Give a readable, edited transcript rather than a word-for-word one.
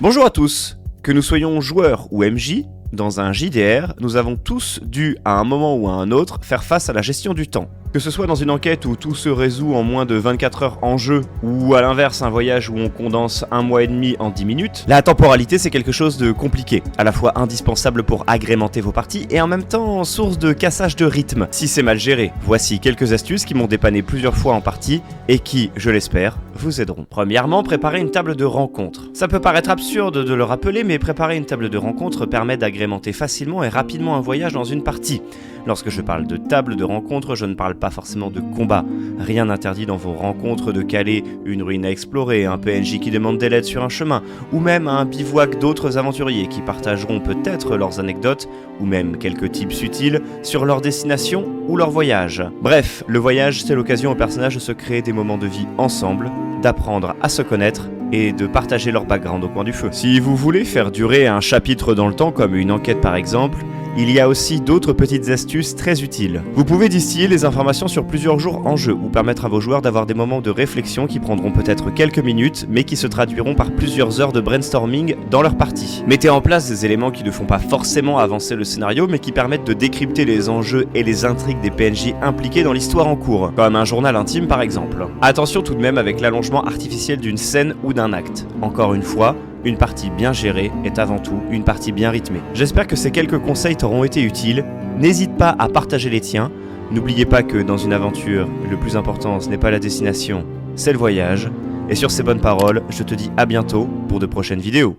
Bonjour à tous. Que nous soyons joueurs ou MJ, dans un JDR, nous avons tous dû, à un moment ou à un autre, faire face à la gestion du temps. Que ce soit dans une enquête où tout se résout en moins de 24 heures en jeu, ou à l'inverse un voyage où on condense 1 mois et demi en 10 minutes, la temporalité c'est quelque chose de compliqué, à la fois indispensable pour agrémenter vos parties et en même temps source de cassage de rythme, si c'est mal géré. Voici quelques astuces qui m'ont dépanné plusieurs fois en partie et qui, je l'espère, vous aideront. Premièrement, préparer une table de rencontre. Ça peut paraître absurde de le rappeler, mais préparer une table de rencontre permet d'agrémenter facilement et rapidement un voyage dans une partie. Lorsque je parle de table de rencontre, je ne parle pas forcément de combat. Rien n'interdit dans vos rencontres de caler une ruine à explorer, un PNJ qui demande de l'aide sur un chemin, ou même un bivouac d'autres aventuriers qui partageront peut-être leurs anecdotes, ou même quelques tips utiles sur leur destination ou leur voyage. Bref, le voyage c'est l'occasion aux personnages de se créer des moments de vie ensemble, d'apprendre à se connaître et de partager leur background au coin du feu. Si vous voulez faire durer un chapitre dans le temps comme une enquête par exemple, il y a aussi d'autres petites astuces très utiles. Vous pouvez distiller les informations sur plusieurs jours en jeu ou permettre à vos joueurs d'avoir des moments de réflexion qui prendront peut-être quelques minutes mais qui se traduiront par plusieurs heures de brainstorming dans leur partie. Mettez en place des éléments qui ne font pas forcément avancer le scénario mais qui permettent de décrypter les enjeux et les intrigues des PNJ impliqués dans l'histoire en cours, comme un journal intime par exemple. Attention tout de même avec l'allongement artificiel d'une scène ou d'un acte. Encore une fois, une partie bien gérée est avant tout une partie bien rythmée. J'espère que ces quelques conseils t'auront été utiles. N'hésite pas à partager les tiens. N'oubliez pas que dans une aventure, le plus important ce n'est pas la destination, c'est le voyage. Et sur ces bonnes paroles, je te dis à bientôt pour de prochaines vidéos.